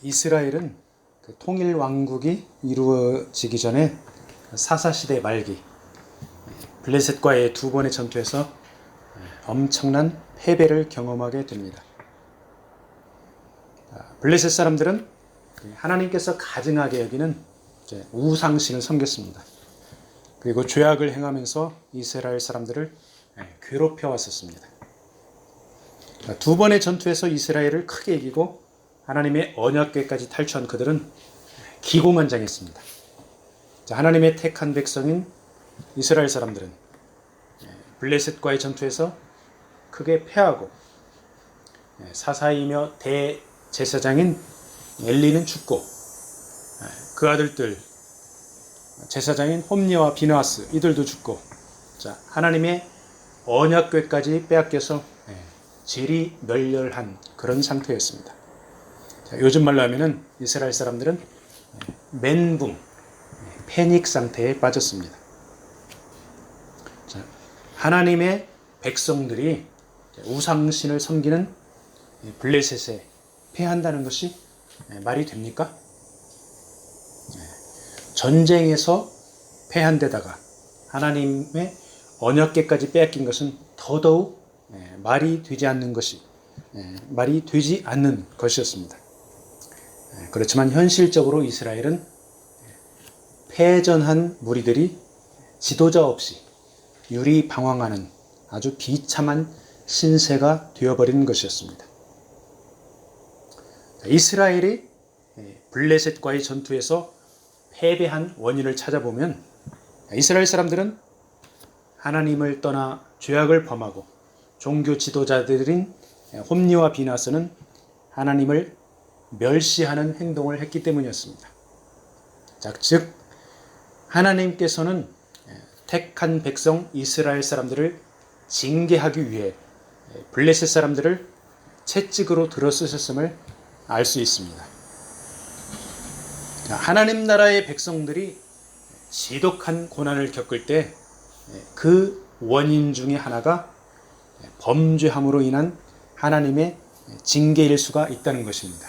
이스라엘은 그 통일 왕국이 이루어지기 전에 사사시대 말기 블레셋과의 두 번의 전투에서 엄청난 패배를 경험하게 됩니다. 블레셋 사람들은 하나님께서 가증하게 여기는 우상신을 섬겼습니다. 그리고 죄악을 행하면서 이스라엘 사람들을 괴롭혀 왔었습니다. 두 번의 전투에서 이스라엘을 크게 이기고 하나님의 언약궤까지 탈취한 그들은 기고만장했습니다. 하나님의 택한 백성인 이스라엘 사람들은 블레셋과의 전투에서 크게 패하고 사사이며 대제사장인 엘리는 죽고 그 아들들 제사장인 홈니와 비느하스 이들도 죽고 하나님의 언약궤까지 빼앗겨서 재리멸렬한 그런 상태였습니다. 요즘 말로 하면은 이스라엘 사람들은 멘붕, 패닉 상태에 빠졌습니다. 하나님의 백성들이 우상신을 섬기는 블레셋에 패한다는 것이 말이 됩니까? 전쟁에서 패한 데다가 하나님의 언약궤까지 빼앗긴 것은 더더욱 말이 되지 않는 것이었습니다. 그렇지만 현실적으로 이스라엘은 패전한 무리들이 지도자 없이 유리방황하는 아주 비참한 신세가 되어버린 것이었습니다. 이스라엘이 블레셋과의 전투에서 패배한 원인을 찾아보면 이스라엘 사람들은 하나님을 떠나 죄악을 범하고 종교 지도자들인 홈니와 비느하스는 하나님을 멸시하는 행동을 했기 때문이었습니다. 즉 하나님께서는 택한 백성 이스라엘 사람들을 징계하기 위해 블레셋 사람들을 채찍으로 들어쓰셨음을 알 수 있습니다. 하나님 나라의 백성들이 지독한 고난을 겪을 때 그 원인 중에 하나가 범죄함으로 인한 하나님의 징계일 수가 있다는 것입니다.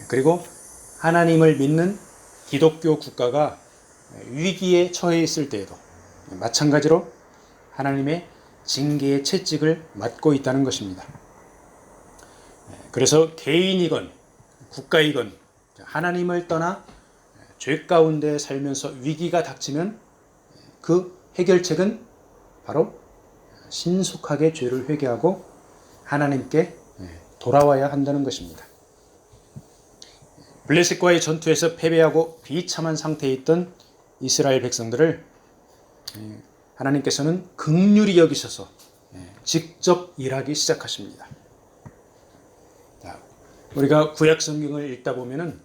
그리고 하나님을 믿는 기독교 국가가 위기에 처해 있을 때에도 마찬가지로 하나님의 징계의 채찍을 맞고 있다는 것입니다. 그래서 개인이건 국가이건 하나님을 떠나 죄 가운데 살면서 위기가 닥치면 그 해결책은 바로 신속하게 죄를 회개하고 하나님께 돌아와야 한다는 것입니다. 블레셋과의 전투에서 패배하고 비참한 상태에 있던 이스라엘 백성들을 하나님께서는 긍휼히 여기셔서 직접 일하기 시작하십니다. 우리가 구약 성경을 읽다 보면은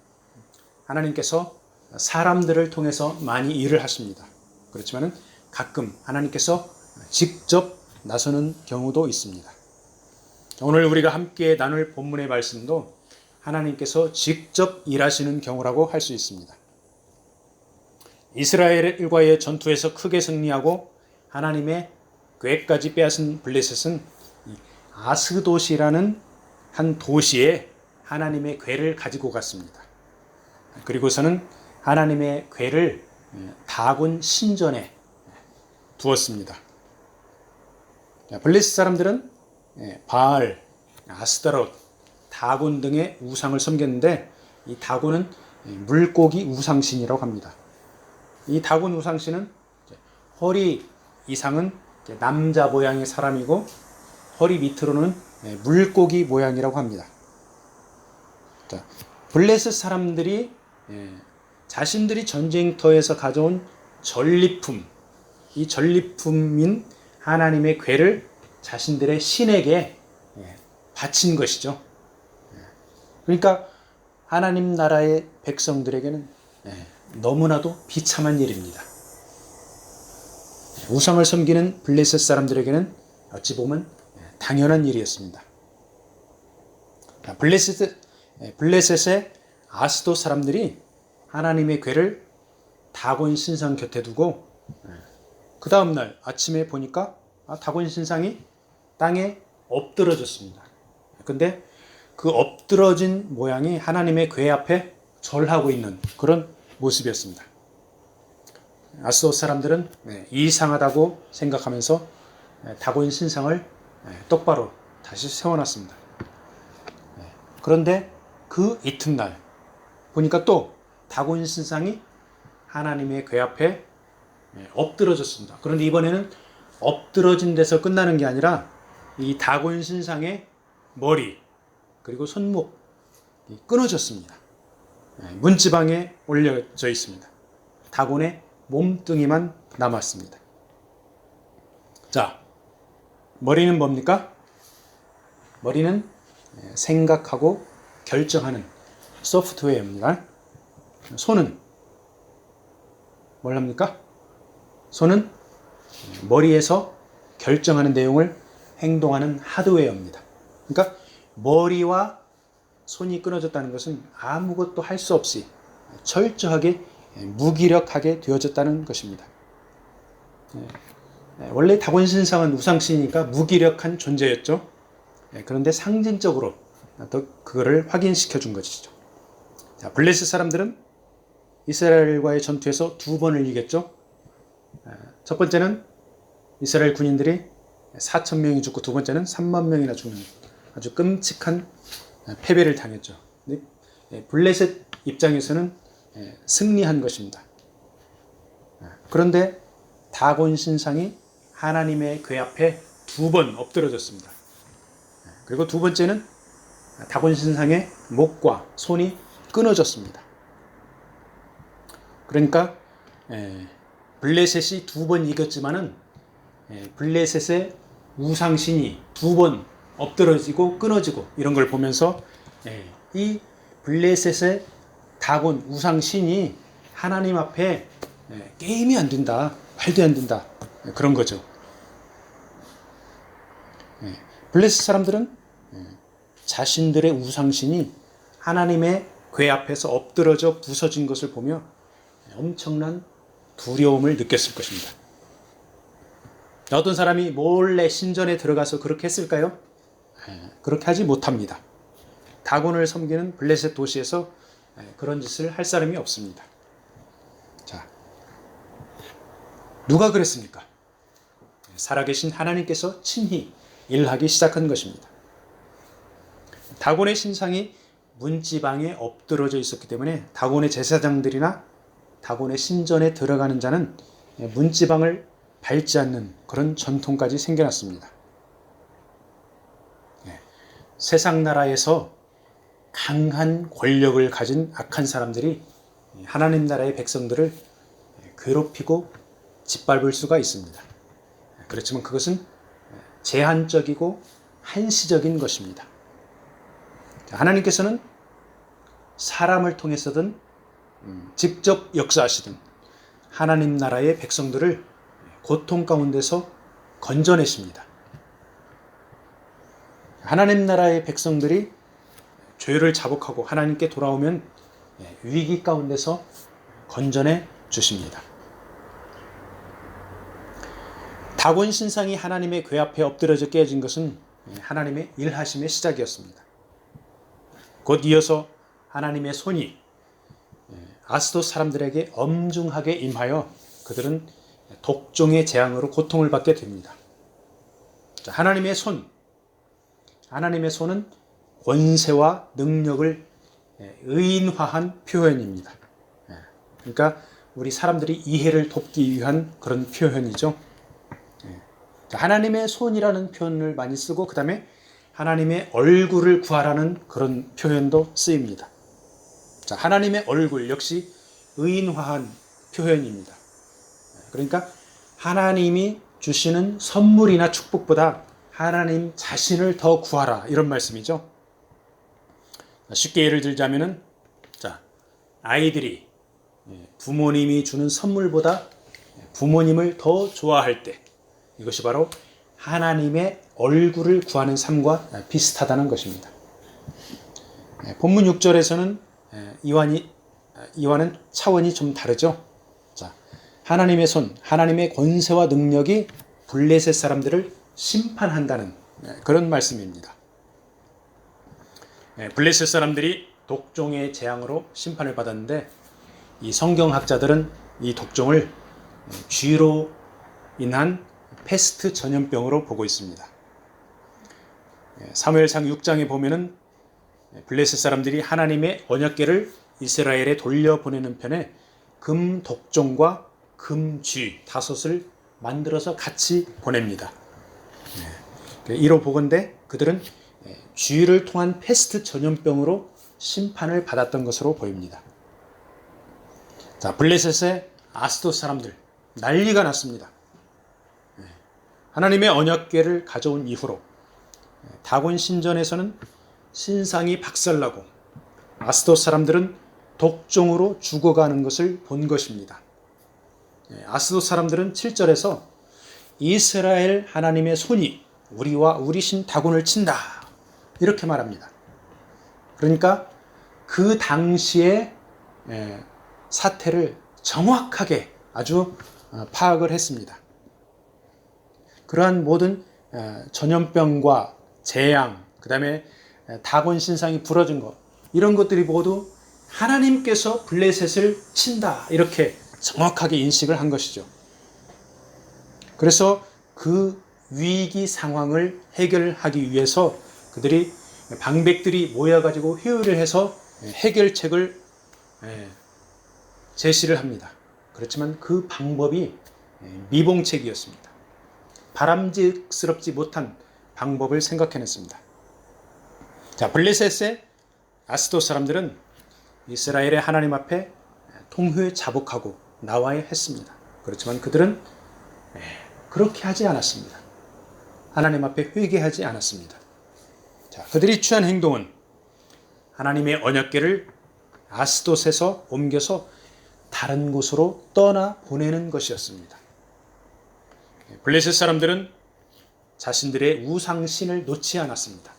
하나님께서 사람들을 통해서 많이 일을 하십니다. 그렇지만은 가끔 하나님께서 직접 나서는 경우도 있습니다. 오늘 우리가 함께 나눌 본문의 말씀도 하나님께서 직접 일하시는 경우라고 할 수 있습니다. 이스라엘과의 전투에서 크게 승리하고 하나님의 궤까지 빼앗은 블레셋은 아스돗이라는 한 도시에 하나님의 궤를 가지고 갔습니다. 그리고서는 하나님의 궤를 다곤 신전에 두었습니다. 블레셋 사람들은 바알, 아스타롯, 다곤 등의 우상을 섬겼는데 이 다곤은 물고기 우상신이라고 합니다. 이 다곤 우상신은 허리 이상은 남자 모양의 사람이고 허리 밑으로는 물고기 모양이라고 합니다. 블레셋 사람들이 자신들이 전쟁터에서 가져온 전리품, 이 전리품인 하나님의 궤를 자신들의 신에게 바친 것이죠. 그러니까 하나님 나라의 백성들에게는 너무나도 비참한 일입니다. 우상을 섬기는 블레셋 사람들에게는 어찌 보면 당연한 일이었습니다. 블레셋의 아스돗 사람들이 하나님의 궤를 다곤 신상 곁에 두고 그 다음날 아침에 보니까 다곤 신상이 땅에 엎드러졌습니다. 근데 그 엎드러진 모양이 하나님의 궤 앞에 절하고 있는 그런 모습이었습니다. 아스돗 사람들은 이상하다고 생각하면서 다곤 신상을 똑바로 다시 세워놨습니다. 그런데 그 이튿날 보니까 또 다곤 신상이 하나님의 궤 앞에 엎드러졌습니다. 그런데 이번에는 엎드러진 데서 끝나는 게 아니라 이 다곤 신상의 머리 그리고 손목이 끊어졌습니다. 문지방에 올려져 있습니다. 다곤의 몸뚱이만 남았습니다. 자, 머리는 뭡니까? 머리는 생각하고 결정하는 소프트웨어입니다. 손은 뭘 합니까? 손은 머리에서 결정하는 내용을 행동하는 하드웨어입니다. 그러니까 머리와 손이 끊어졌다는 것은 아무것도 할 수 없이 철저하게 무기력하게 되어졌다는 것입니다. 원래 다곤 신상은 우상신이니까 무기력한 존재였죠. 그런데 상징적으로 또 그거를 확인시켜 준 것이죠. 자, 블레셋 사람들은 이스라엘과의 전투에서 2번을 이겼죠. 첫 번째는 이스라엘 군인들이 4,000명이 죽고 두 번째는 3만 명이나 죽는 아주 끔찍한 패배를 당했죠. 블레셋 입장에서는 승리한 것입니다. 그런데 다곤 신상이 하나님의 궤 앞에 2번 엎드러졌습니다. 그리고 두 번째는 다곤 신상의 목과 손이 끊어졌습니다. 그러니까 블레셋이 2번 이겼지만은 블레셋의 우상신이 2번 엎드러지고 끊어지고 이런 걸 보면서 이 블레셋의 다곤 우상신이 하나님 앞에 게임이 안 된다, 말도 안 된다 그런 거죠. 블레셋 사람들은 자신들의 우상신이 하나님의 궤 앞에서 엎드러져 부서진 것을 보며 엄청난 두려움을 느꼈을 것입니다. 어떤 사람이 몰래 신전에 들어가서 그렇게 했을까요? 그렇게 하지 못합니다. 다곤을 섬기는 블레셋 도시에서 그런 짓을 할 사람이 없습니다. 자, 누가 그랬습니까? 살아계신 하나님께서 친히 일하기 시작한 것입니다. 다곤의 신상이 문지방에 엎드러져 있었기 때문에 다곤의 제사장들이나 다곤의 신전에 들어가는 자는 문지방을 밟지 않는 그런 전통까지 생겨났습니다. 세상 나라에서 강한 권력을 가진 악한 사람들이 하나님 나라의 백성들을 괴롭히고 짓밟을 수가 있습니다. 그렇지만 그것은 제한적이고 한시적인 것입니다. 하나님께서는 사람을 통해서든 직접 역사하시든 하나님 나라의 백성들을 고통 가운데서 건져내십니다. 하나님 나라의 백성들이 죄를 자복하고 하나님께 돌아오면 위기 가운데서 건져내 주십니다. 다곤 신상이 하나님의 궤 앞에 엎드려져 깨어진 것은 하나님의 일하심의 시작이었습니다. 곧 이어서 하나님의 손이 아스돗 사람들에게 엄중하게 임하여 그들은 독종의 재앙으로 고통을 받게 됩니다. 하나님의 손은 권세와 능력을 의인화한 표현입니다. 그러니까 우리 사람들이 이해를 돕기 위한 그런 표현이죠. 하나님의 손이라는 표현을 많이 쓰고 그 다음에 하나님의 얼굴을 구하라는 그런 표현도 쓰입니다. 자, 하나님의 얼굴 역시 의인화한 표현입니다. 그러니까 하나님이 주시는 선물이나 축복보다 하나님 자신을 더 구하라 이런 말씀이죠. 쉽게 예를 들자면은 자, 아이들이 부모님이 주는 선물보다 부모님을 더 좋아할 때 이것이 바로 하나님의 얼굴을 구하는 삶과 비슷하다는 것입니다. 본문 6절에서는 이와는 차원이 좀 다르죠. 자, 하나님의 손, 하나님의 권세와 능력이 블레셋 사람들을 심판한다는 그런 말씀입니다. 블레셋 사람들이 독종의 재앙으로 심판을 받았는데 이 성경학자들은 이 독종을 쥐로 인한 패스트 전염병으로 보고 있습니다. 사무엘상 6장에 보면은 블레셋 사람들이 하나님의 언약궤를 이스라엘에 돌려보내는 편에 금 독종과 금쥐 5을 만들어서 같이 보냅니다. 이로 보건대 그들은 쥐를 통한 패스트 전염병으로 심판을 받았던 것으로 보입니다. 자, 블레셋의 아스돗 사람들 난리가 났습니다. 하나님의 언약궤를 가져온 이후로 다곤 신전에서는 신상이 박살나고 아스돗 사람들은 독종으로 죽어가는 것을 본 것입니다. 아스돗 사람들은 7절에서 이스라엘 하나님의 손이 우리와 우리 신 다곤을 친다 이렇게 말합니다. 그러니까 그 당시의 사태를 정확하게 아주 파악을 했습니다. 그러한 모든 전염병과 재앙, 그 다음에 다곤 신상이 부러진 것, 이런 것들이 모두 하나님께서 블레셋을 친다 이렇게 정확하게 인식을 한 것이죠. 그래서 그 위기 상황을 해결하기 위해서 그들이 방백들이 모여가지고 회의를 해서 해결책을 제시를 합니다. 그렇지만 그 방법이 미봉책이었습니다. 바람직스럽지 못한 방법을 생각해냈습니다. 자, 블레셋의 아스돗 사람들은 이스라엘의 하나님 앞에 통회자복하고 나와야 했습니다. 그렇지만 그들은 그렇게 하지 않았습니다. 하나님 앞에 회개하지 않았습니다. 자, 그들이 취한 행동은 하나님의 언약궤를 아스돗에서 옮겨서 다른 곳으로 떠나 보내는 것이었습니다. 블레셋 사람들은 자신들의 우상신을 놓지 않았습니다.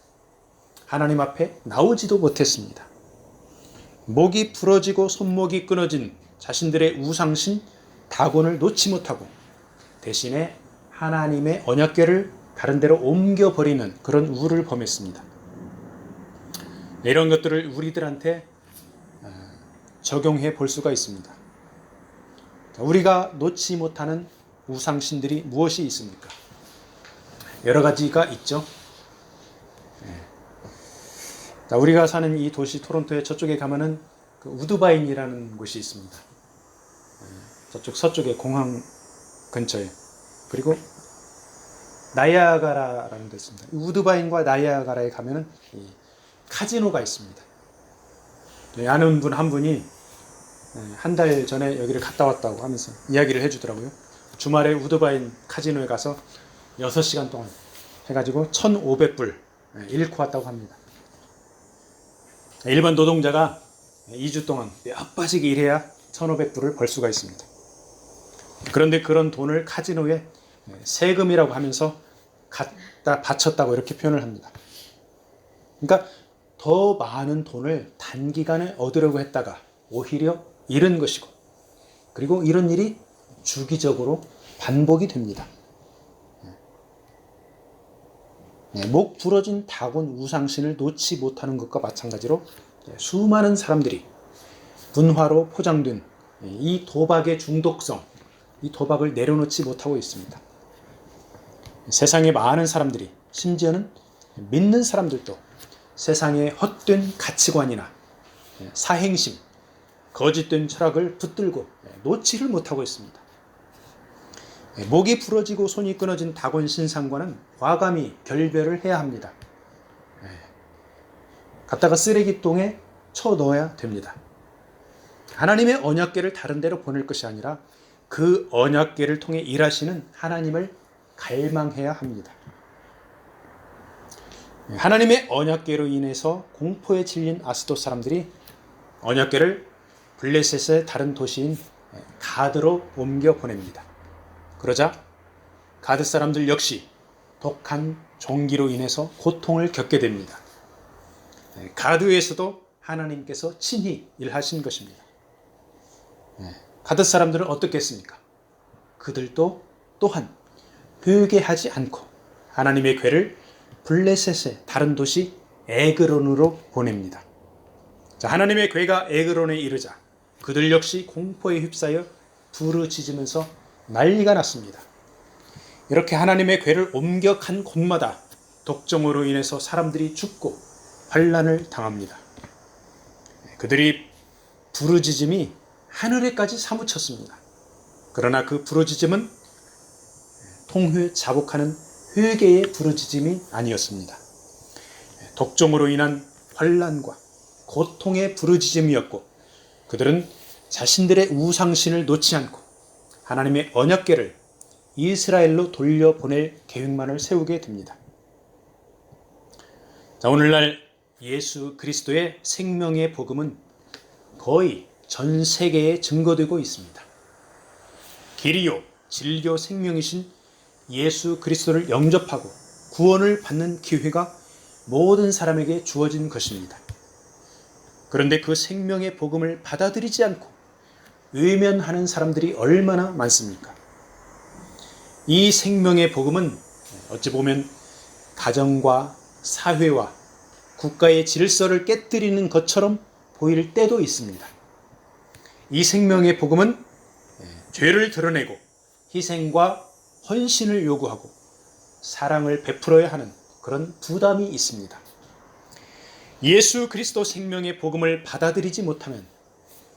하나님 앞에 나오지도 못했습니다. 목이 부러지고 손목이 끊어진 자신들의 우상신 다곤을 놓지 못하고 대신에 하나님의 언약궤를 다른 데로 옮겨버리는 그런 우를 범했습니다. 이런 것들을 우리들한테 적용해 볼 수가 있습니다. 우리가 놓지 못하는 우상신들이 무엇이 있습니까? 여러 가지가 있죠. 우리가 사는 이 도시 토론토의 저쪽에 가면은 그 우드바인이라는 곳이 있습니다. 저쪽 서쪽에 공항 근처에. 그리고 나이아가라라는 데 있습니다. 우드바인과 나이아가라에 가면은 이 카지노가 있습니다. 아는 분 한 분이 한 달 전에 여기를 갔다 왔다고 하면서 이야기를 해주더라고요. 주말에 우드바인 카지노에 가서 6시간 동안 해가지고 1,500불 잃고 왔다고 합니다. 일반 노동자가 2주 동안 뼈 빠지게 일해야 1,500불을 벌 수가 있습니다. 그런데 그런 돈을 카지노에 세금이라고 하면서 갖다 바쳤다고 이렇게 표현을 합니다. 그러니까 더 많은 돈을 단기간에 얻으려고 했다가 오히려 잃은 것이고, 그리고 이런 일이 주기적으로 반복이 됩니다. 목 부러진 다곤 우상신을 놓지 못하는 것과 마찬가지로 수많은 사람들이 분화로 포장된 이 도박의 중독성, 이 도박을 내려놓지 못하고 있습니다. 세상에 많은 사람들이, 심지어는 믿는 사람들도 세상의 헛된 가치관이나 사행심, 거짓된 철학을 붙들고 놓지를 못하고 있습니다. 목이 부러지고 손이 끊어진 다곤 신상과는 과감히 결별을 해야 합니다. 갖다가 쓰레기통에 쳐넣어야 됩니다. 하나님의 언약궤를 다른 데로 보낼 것이 아니라 그 언약궤를 통해 일하시는 하나님을 갈망해야 합니다. 하나님의 언약궤로 인해서 공포에 질린 아스돗 사람들이 언약궤를 블레셋의 다른 도시인 가드로 옮겨 보냅니다. 그러자 가드 사람들 역시 독한 종기로 인해서 고통을 겪게 됩니다. 가드에서도 하나님께서 친히 일하신 것입니다. 가드 사람들은 어떻게 했습니까? 그들도 또한 회개하지 않고 하나님의 궤를 블레셋의 다른 도시 에그론으로 보냅니다. 자, 하나님의 괴가 에그론에 이르자 그들 역시 공포에 휩싸여 부르짖으면서 난리가 났습니다. 이렇게 하나님의 괴를 옮겨 간 곳마다 독점으로 인해서 사람들이 죽고 환난을 당합니다. 그들이 부르짖음이 하늘에까지 사무쳤습니다. 그러나 그 부르짖음은 통회자복하는 회개의 부르짖음이 아니었습니다. 독점으로 인한 환난과 고통의 부르짖음이었고, 그들은 자신들의 우상신을 놓지 않고 하나님의 언약궤를 이스라엘로 돌려보낼 계획만을 세우게 됩니다. 자, 오늘날 예수 그리스도의 생명의 복음은 거의 전 세계에 증거되고 있습니다. 길이요 진리요 생명이신 예수 그리스도를 영접하고 구원을 받는 기회가 모든 사람에게 주어진 것입니다. 그런데 그 생명의 복음을 받아들이지 않고 외면하는 사람들이 얼마나 많습니까? 이 생명의 복음은 어찌 보면 가정과 사회와 국가의 질서를 깨뜨리는 것처럼 보일 때도 있습니다. 이 생명의 복음은 죄를 드러내고 희생과 헌신을 요구하고 사랑을 베풀어야 하는 그런 부담이 있습니다. 예수 그리스도 생명의 복음을 받아들이지 못하면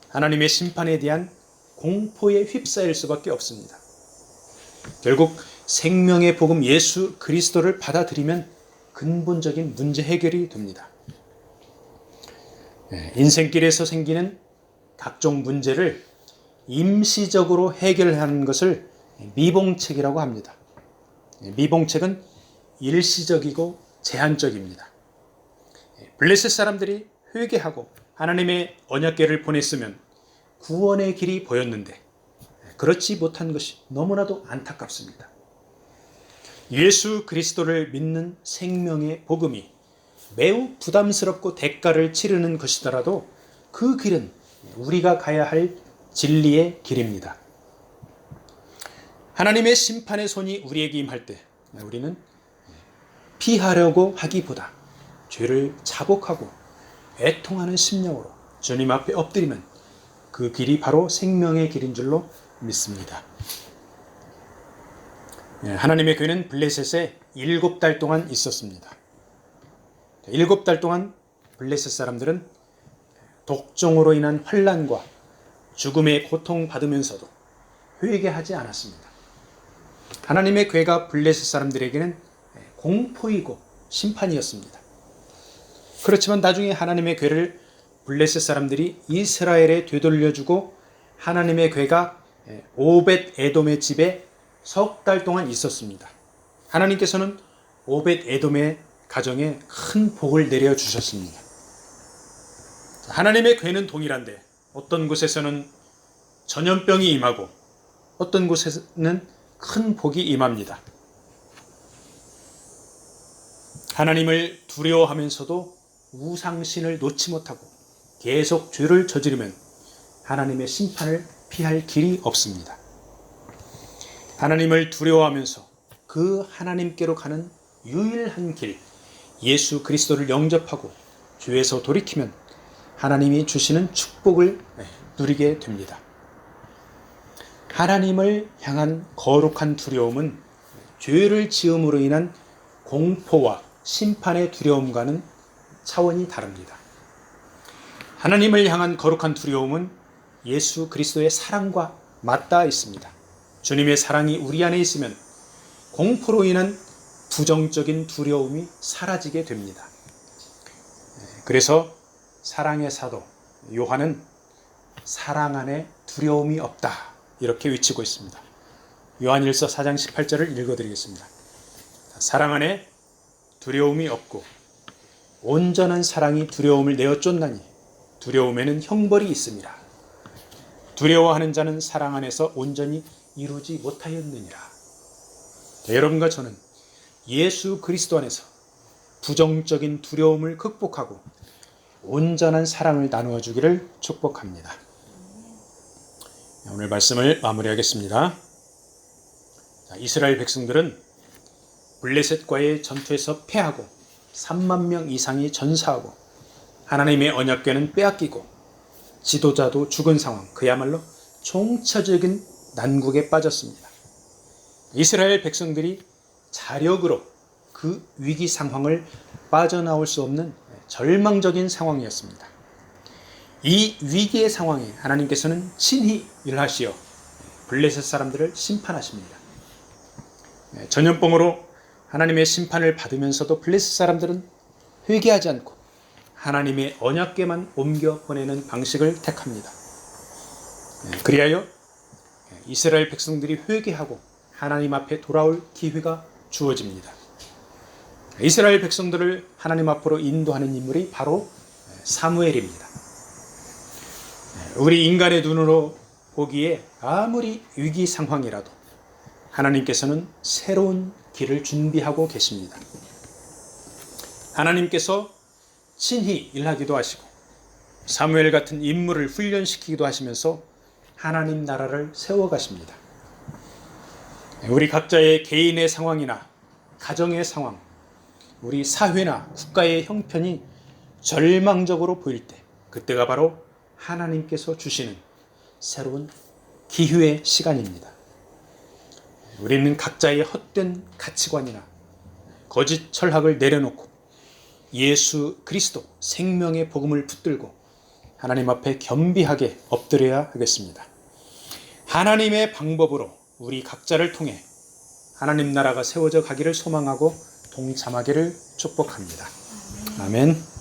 하나님의 심판에 대한 공포에 휩싸일 수밖에 없습니다. 결국 생명의 복음 예수 그리스도를 받아들이면 근본적인 문제 해결이 됩니다. 인생길에서 생기는 각종 문제를 임시적으로 해결하는 것을 미봉책이라고 합니다. 미봉책은 일시적이고 제한적입니다. 블레셋 사람들이 회개하고 하나님의 언약궤를 보냈으면 구원의 길이 보였는데 그렇지 못한 것이 너무나도 안타깝습니다. 예수 그리스도를 믿는 생명의 복음이 매우 부담스럽고 대가를 치르는 것이더라도 그 길은 우리가 가야 할 진리의 길입니다. 하나님의 심판의 손이 우리에게 임할 때 우리는 피하려고 하기보다 죄를 자복하고 애통하는 심령으로 주님 앞에 엎드리면 그 길이 바로 생명의 길인 줄로 믿습니다. 하나님의 교회는 블레셋에 7달 동안 있었습니다. 7달 동안 블레셋 사람들은 독종으로 인한 환난과 죽음의 고통받으면서도 회개하지 않았습니다. 하나님의 괴가 블레셋 사람들에게는 공포이고 심판이었습니다. 그렇지만 나중에 하나님의 괴를 블레셋 사람들이 이스라엘에 되돌려주고 하나님의 괴가 오벳 에돔의 집에 석 달 동안 있었습니다. 하나님께서는 오벳 에돔의 가정에 큰 복을 내려주셨습니다. 하나님의 괴는 동일한데 어떤 곳에서는 전염병이 임하고 어떤 곳에는 큰 복이 임합니다. 하나님을 두려워하면서도 우상신을 놓지 못하고 계속 죄를 저지르면 하나님의 심판을 피할 길이 없습니다. 하나님을 두려워하면서 그 하나님께로 가는 유일한 길, 예수 그리스도를 영접하고 죄에서 돌이키면 하나님이 주시는 축복을 누리게 됩니다. 하나님을 향한 거룩한 두려움은 죄를 지음으로 인한 공포와 심판의 두려움과는 차원이 다릅니다. 하나님을 향한 거룩한 두려움은 예수 그리스도의 사랑과 맞닿아 있습니다. 주님의 사랑이 우리 안에 있으면 공포로 인한 부정적인 두려움이 사라지게 됩니다. 그래서 사랑의 사도 요한은 사랑 안에 두려움이 없다 이렇게 외치고 있습니다. 요한일서 4장 18절을 읽어드리겠습니다. 사랑 안에 두려움이 없고 온전한 사랑이 두려움을 내어 쫓나니 두려움에는 형벌이 있음이라. 두려워하는 자는 사랑 안에서 온전히 이루지 못하였느니라. 여러분과 저는 예수 그리스도 안에서 부정적인 두려움을 극복하고 온전한 사랑을 나누어 주기를 축복합니다. 오늘 말씀을 마무리하겠습니다. 이스라엘 백성들은 블레셋과의 전투에서 패하고 3만 명 이상이 전사하고 하나님의 언약궤는 빼앗기고 지도자도 죽은 상황, 그야말로 총체적인 난국에 빠졌습니다. 이스라엘 백성들이 자력으로 그 위기 상황을 빠져나올 수 없는 절망적인 상황이었습니다. 이 위기의 상황에 하나님께서는 친히 일하시어 블레셋 사람들을 심판하십니다. 전염병으로 하나님의 심판을 받으면서도 블레셋 사람들은 회개하지 않고 하나님의 언약궤만 옮겨 보내는 방식을 택합니다. 그리하여 이스라엘 백성들이 회개하고 하나님 앞에 돌아올 기회가 주어집니다. 이스라엘 백성들을 하나님 앞으로 인도하는 인물이 바로 사무엘입니다. 우리 인간의 눈으로 보기에 아무리 위기 상황이라도 하나님께서는 새로운 길을 준비하고 계십니다. 하나님께서 친히 일하기도 하시고 사무엘 같은 인물을 훈련시키기도 하시면서 하나님 나라를 세워가십니다. 우리 각자의 개인의 상황이나 가정의 상황, 우리 사회나 국가의 형편이 절망적으로 보일 때, 그때가 바로 하나님께서 주시는 새로운 기회의 시간입니다. 우리는 각자의 헛된 가치관이나 거짓 철학을 내려놓고 예수 그리스도 생명의 복음을 붙들고 하나님 앞에 겸비하게 엎드려야 하겠습니다. 하나님의 방법으로 우리 각자를 통해 하나님 나라가 세워져 가기를 소망하고 동참하기를 축복합니다. 아멘.